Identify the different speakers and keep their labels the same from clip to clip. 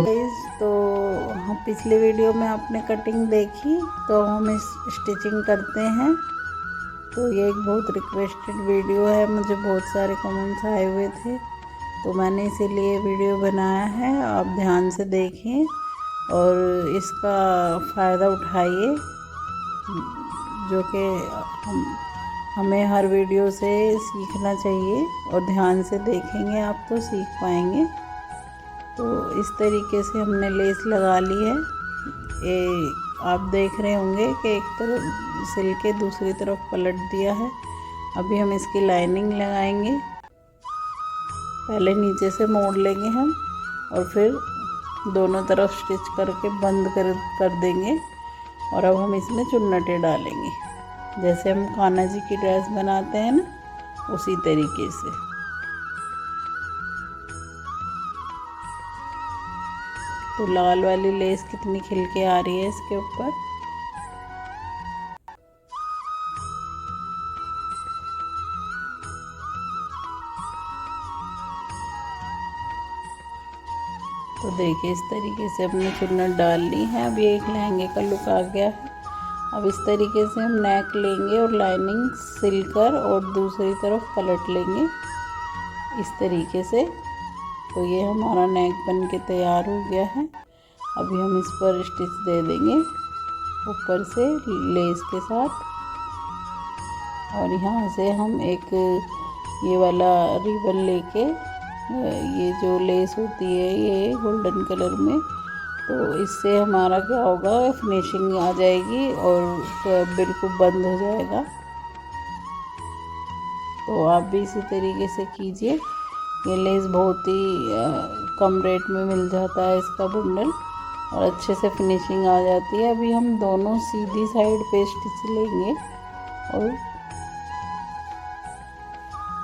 Speaker 1: Guys, तो हम पिछले वीडियो में आपने कटिंग देखी, तो हम इस स्टिचिंग करते हैं। तो ये एक बहुत रिक्वेस्टेड वीडियो है, मुझे बहुत सारे कमेंट्स आए हुए थे, तो मैंने इसीलिए वीडियो बनाया है। आप ध्यान से देखें और इसका फ़ायदा उठाइए, जो कि हमें हर वीडियो से सीखना चाहिए, और ध्यान से देखेंगे आप तो सीख पाएंगे। तो इस तरीके से हमने लेस लगा ली है। ये आप देख रहे होंगे कि एक तरफ सिल के दूसरी तरफ पलट दिया है। अभी हम इसकी लाइनिंग लगाएंगे। पहले नीचे से मोड़ लेंगे हम, और फिर दोनों तरफ स्टिच करके बंद कर देंगे। और अब हम इसमें चुन्नटे डालेंगे, जैसे हम कान्हा जी की ड्रेस बनाते हैं ना, उसी तरीके से। तो लाल वाली लेस कितनी खिल के आ रही है इसके ऊपर। तो देखिए, इस तरीके से हमने चुन्नट डाल ली है। अब ये एक लहंगे का लुक आ गया है। अब इस तरीके से हम नेक लेंगे और लाइनिंग सिलकर और दूसरी तरफ पलट लेंगे इस तरीके से। तो ये हमारा नेक बन के तैयार हो गया है। अभी हम इस पर स्टिच दे देंगे ऊपर से लेस के साथ, और यहाँ से हम एक ये वाला रिबन लेके, ये जो लेस होती है ये गोल्डन कलर में, तो इससे हमारा क्या होगा, फिनिशिंग आ जाएगी और बिल्कुल बंद हो जाएगा। तो आप भी इसी तरीके से कीजिए। ये लेस बहुत ही कम रेट में मिल जाता है इसका बंडल, और अच्छे से फिनिशिंग आ जाती है। अभी हम दोनों सीधी साइड पे स्टिच लेंगे और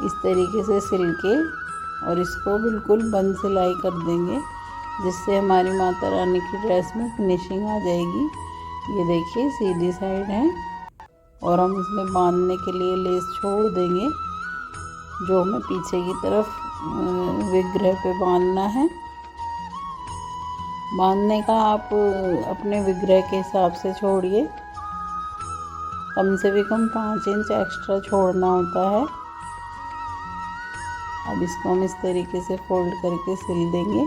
Speaker 1: इस तरीके से सिल के, और इसको बिल्कुल बंद सिलाई कर देंगे, जिससे हमारी माता रानी की ड्रेस में फिनिशिंग आ जाएगी। ये देखिए, सीधी साइड है, और हम इसमें बांधने के लिए लेस छोड़ देंगे, जो हमें पीछे की तरफ विग्रह पे बांधना है। बांधने का आप अपने विग्रह के हिसाब से छोड़िए, कम से भी कम 5 इंच एक्स्ट्रा छोड़ना होता है। अब इसको हम इस तरीके से फोल्ड करके सिल देंगे,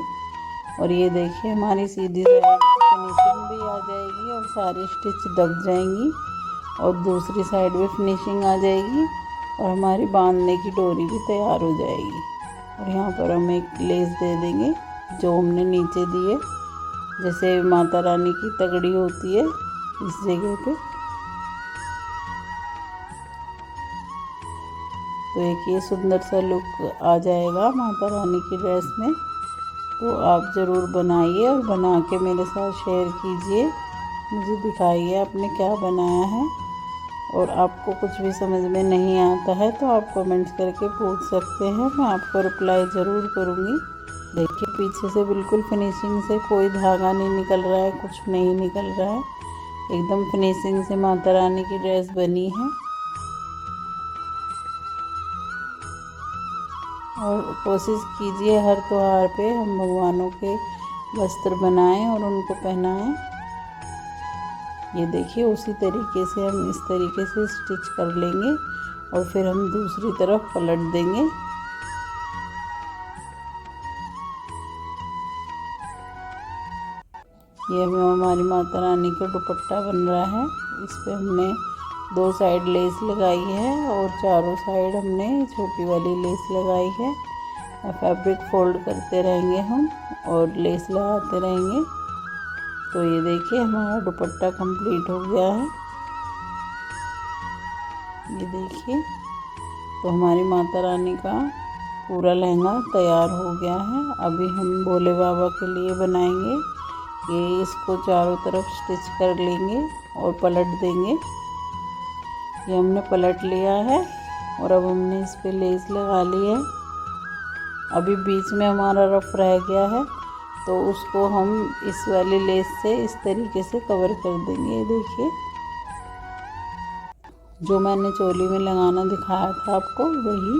Speaker 1: और ये देखिए हमारी सीधी साइड फिनिशिंग भी आ जाएगी और सारी स्टिच दब जाएंगी, और दूसरी साइड भी फिनिशिंग आ जाएगी, और हमारी बांधने की डोरी भी तैयार हो जाएगी। और यहाँ पर हम एक लेस दे देंगे जो हमने नीचे दी है, जैसे माता रानी की तगड़ी होती है इस जगह पे। तो एक ये सुंदर सा लुक आ जाएगा माता रानी की ड्रेस में। तो आप ज़रूर बनाइए और बना के मेरे साथ शेयर कीजिए, मुझे दिखाइए आपने क्या बनाया है। और आपको कुछ भी समझ में नहीं आता है तो आप कमेंट्स करके पूछ सकते हैं, मैं आपको रिप्लाई ज़रूर करूँगी। देखिए, पीछे से बिल्कुल फिनिशिंग से कोई धागा नहीं निकल रहा है, कुछ नहीं निकल रहा है, एकदम फिनिशिंग से माता रानी की ड्रेस बनी है। और कोशिश कीजिए हर त्योहार पे हम भगवानों के वस्त्र बनाएं और उनको पहनाएं। ये देखिए, उसी तरीके से हम इस तरीके से स्टिच कर लेंगे, और फिर हम दूसरी तरफ पलट देंगे। ये हमारी माता रानी का दुपट्टा बन रहा है। इस पे हमने 2 साइड लेस लगाई है, और चारों साइड हमने छोटी वाली लेस लगाई है। फैब्रिक फोल्ड करते रहेंगे हम, और लेस लगाते रहेंगे। तो ये देखिए, हमारा दुपट्टा कंप्लीट हो गया है। ये देखिए, तो हमारी माता रानी का पूरा लहंगा तैयार हो गया है। अभी हम भोले बाबा के लिए बनाएंगे। ये इसको चारों तरफ स्टिच कर लेंगे और पलट देंगे। ये हमने पलट लिया है, और अब हमने इस पे लेस लगा ली है। अभी बीच में हमारा रफ रह गया है, तो उसको हम इस वाली लेस से इस तरीके से कवर कर देंगे। ये देखिए, जो मैंने चोली में लगाना दिखाया था आपको, वही।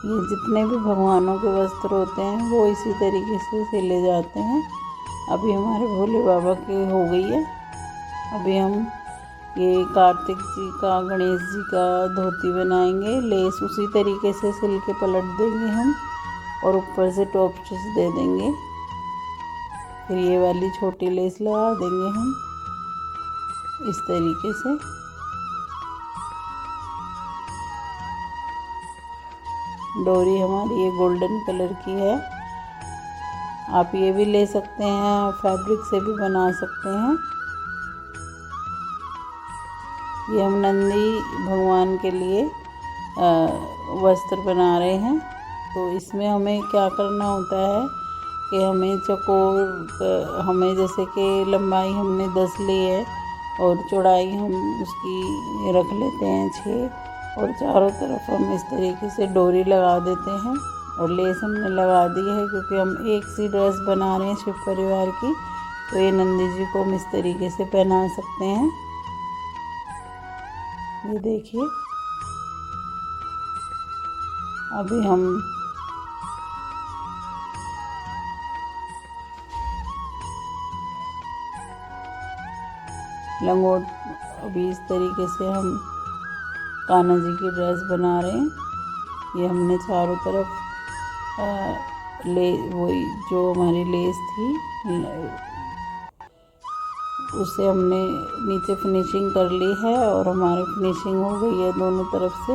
Speaker 1: ये जितने भी भगवानों के वस्त्र होते हैं वो इसी तरीके से सिले जाते हैं। अभी हमारे भोले बाबा की हो गई है। अभी हम ये कार्तिक जी का, गणेश जी का धोती बनाएंगे। लेस उसी तरीके से सिल के पलट देंगे हम और ऊपर से टॉप स्टिच दे देंगे। फिर ये वाली छोटी लेस लगा देंगे हम इस तरीके से। डोरी हमारी ये गोल्डन कलर की है। आप ये भी ले सकते हैं, फैब्रिक से भी बना सकते हैं। ये हम नंदी भगवान के लिए वस्त्र बना रहे हैं। तो इसमें हमें क्या करना होता है कि हमें चौकोर, हमें जैसे कि लंबाई हमने 10 ली है और चौड़ाई हम उसकी रख लेते हैं 6, और चारों तरफ हम इस तरीके से डोरी लगा देते हैं और लेस हमने लगा दी है। क्योंकि हम एक सी ड्रेस बना रहे हैं शिव परिवार की, तो ये नंदी जी को हम इस तरीके से पहना सकते हैं। ये देखिए, अभी हम लंगोट, अभी इस तरीके से हम कान्हा जी की ड्रेस बना रहे हैं। ये हमने चारों तरफ ले वही जो हमारी लेस थी उसे हमने नीचे फिनिशिंग कर ली है और हमारी फिनिशिंग हो गई है दोनों तरफ से।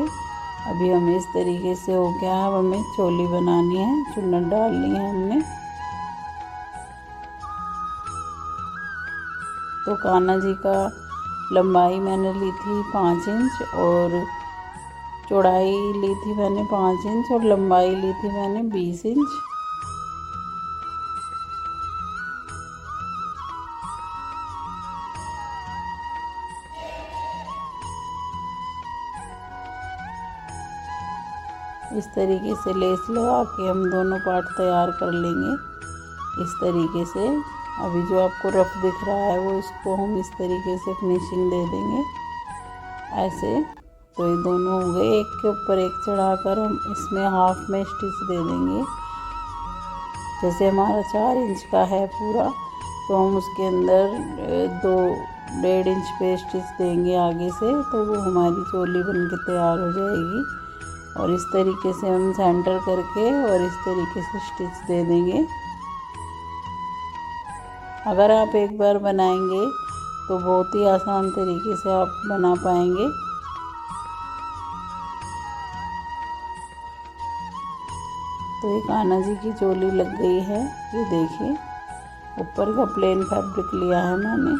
Speaker 1: अभी हमें इस तरीके से हो गया है। अब हमें चोली बनानी है, चुन्नट डालनी है हमने। तो कान्हा जी का लंबाई मैंने ली थी 5 इंच और चौड़ाई ली थी मैंने 5 इंच और लंबाई ली थी मैंने 20 इंच। इस तरीके से लेस लगा के हम दोनों पार्ट तैयार कर लेंगे इस तरीके से। अभी जो आपको रफ दिख रहा है वो इसको हम इस तरीके से फिनिशिंग दे देंगे ऐसे। तो ये दोनों हो गए, एक के ऊपर एक चढ़ाकर हम इसमें हाफ में स्टिच दे देंगे। जैसे हमारा 4 इंच का है पूरा, तो हम उसके अंदर 2-1.5 इंच पे स्टिच देंगे आगे से, तो वो हमारी चोली बन के तैयार हो जाएगी। और इस तरीके से हम सेंटर करके और इस तरीके से स्टिच दे देंगे। अगर आप एक बार बनाएंगे तो बहुत ही आसान तरीके से आप बना पाएंगे। तो ये कान्हा जी की चोली लग गई है। ये देखिए, ऊपर का प्लेन फैब्रिक लिया है मैंने।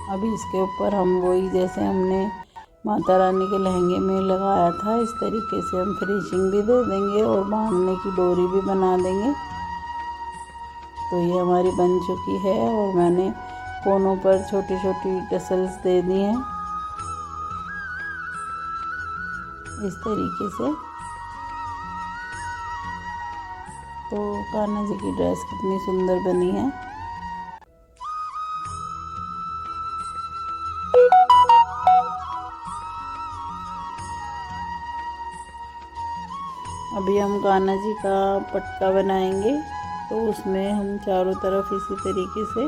Speaker 1: अभी इसके ऊपर हम वही जैसे हमने माता रानी के लहंगे में लगाया था, इस तरीके से हम फिनिशिंग भी दे देंगे और बांधने की डोरी भी बना देंगे। तो ये हमारी बन चुकी है और मैंने कोनों पर छोटी छोटी टसल्स दे दी हैं इस तरीके से। तो कान्हा जी की ड्रेस कितनी सुंदर बनी है। अभी हम कान्हा जी का पटका बनाएंगे, तो उसमें हम चारों तरफ इसी तरीके से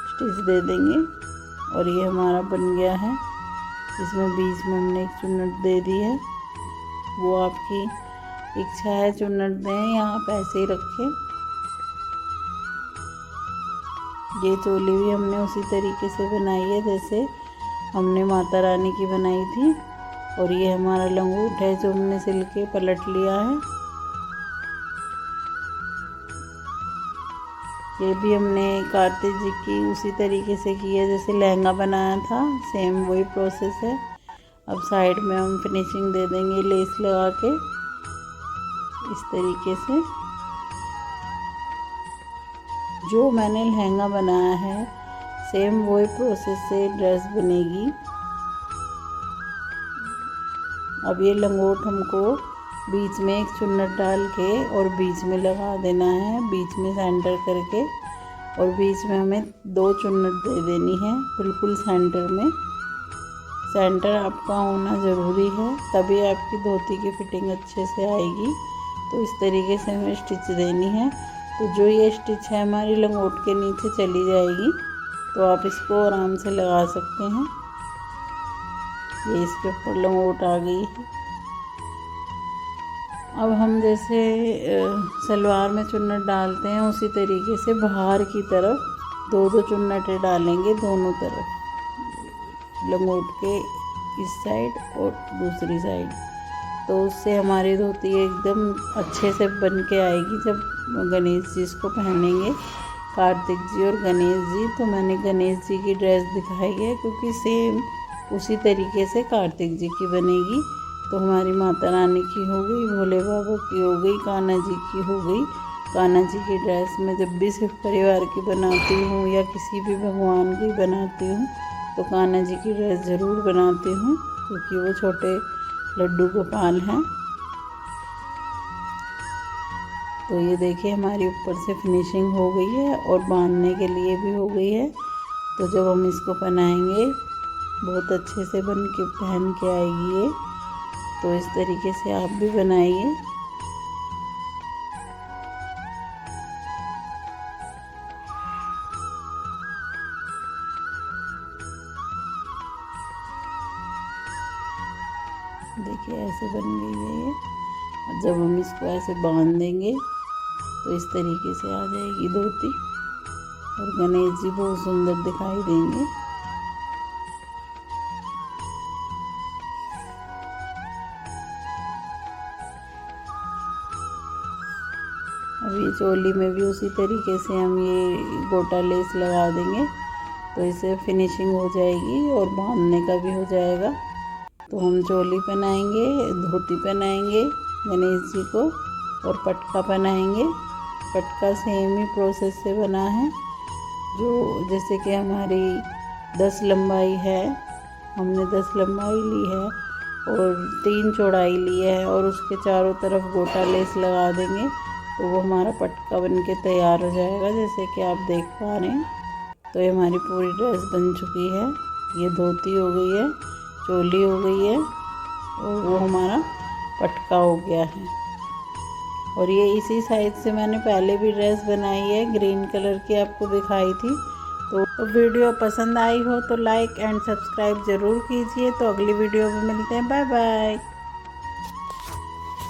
Speaker 1: स्टिच दे देंगे। और ये हमारा बन गया है। इसमें बीच में हमने एक चुन्नट दे दी है, वो आपकी इच्छा है चुन्नट दें या आप ऐसे ही रखें। ये चोली भी हमने उसी तरीके से बनाई है जैसे हमने माता रानी की बनाई थी। और ये हमारा लंगोट है जो हमने सिल के पलट लिया है। ये भी हमने कार्तिक जी की उसी तरीके से की है जैसे लहंगा बनाया था, सेम वही प्रोसेस है। अब साइड में हम फिनिशिंग दे देंगे लेस लगा के इस तरीके से। जो मैंने लहंगा बनाया है सेम वही प्रोसेस से ड्रेस बनेगी। अब ये लंगोट हमको बीच में एक चुन्नट डाल के और बीच में लगा देना है, बीच में सेंटर करके। और बीच में हमें 2 चुन्नट दे देनी है बिल्कुल सेंटर में। सेंटर आपका होना ज़रूरी है, तभी आपकी धोती की फिटिंग अच्छे से आएगी। तो इस तरीके से हमें स्टिच देनी है। तो जो ये स्टिच है हमारी लंगोट के नीचे चली जाएगी, तो आप इसको आराम से लगा सकते हैं। ये इसके ऊपर लंगोट आ गई है। अब हम जैसे सलवार में चुन्नट डालते हैं, उसी तरीके से बाहर की तरफ 2-2 चुन्नटें डालेंगे दोनों तरफ, लंगोट के इस साइड और दूसरी साइड। तो उससे हमारी धोती एकदम अच्छे से बन के आएगी जब गणेश जी इसको पहनेंगे, कार्तिक जी और गणेश जी। तो मैंने गणेश जी की ड्रेस दिखाई है, क्योंकि सेम उसी तरीके से कार्तिक जी की बनेगी। तो हमारी माता रानी की हो गई, भोले बाबा की हो गई, कान्हा जी की हो गई। कान्हा जी की ड्रेस में जब भी सिर्फ परिवार की बनाती हूँ या किसी भी भगवान की बनाती हूँ, तो कान्हा जी की ड्रेस ज़रूर बनाती हूँ, क्योंकि वो छोटे लड्डू गोपाल हैं। तो ये देखिए हमारी ऊपर से फिनिशिंग हो गई है और बांधने के लिए भी हो गई है। तो जब हम इसको पहनाएंगे बहुत अच्छे से बन के पहन के आएगी ये। तो इस तरीके से आप भी बनाइए। देखिए ऐसे बन गई है ये। और जब हम इसको ऐसे बांध देंगे तो इस तरीके से आ जाएगी धोती, और गणेश जी बहुत सुंदर दिखाई देंगे। अब ये चोली में भी उसी तरीके से हम ये गोटा लेस लगा देंगे, तो इसे फिनिशिंग हो जाएगी और बांधने का भी हो जाएगा। तो हम चोली पहनाएंगे, धोती पहनाएंगे गणेश जी को, और पटका पहनाएंगे। पटका सेम ही प्रोसेस से बना है, जो जैसे कि हमारी 10 लंबाई है, हमने 10 लंबाई ली है और 3 चौड़ाई ली है, और उसके चारों तरफ गोटा लेस लगा देंगे, तो वो हमारा पटका बन के तैयार हो जाएगा, जैसे कि आप देख पा रहे हैं। तो ये हमारी पूरी ड्रेस बन चुकी है। ये धोती हो गई है, चोली हो गई है, और वो हमारा पटका हो गया है। और ये इसी साइज से मैंने पहले भी ड्रेस बनाई है, ग्रीन कलर की आपको दिखाई थी। तो वीडियो पसंद आई हो तो लाइक एंड सब्सक्राइब ज़रूर कीजिए। तो अगली वीडियो में मिलते हैं। Bye bye.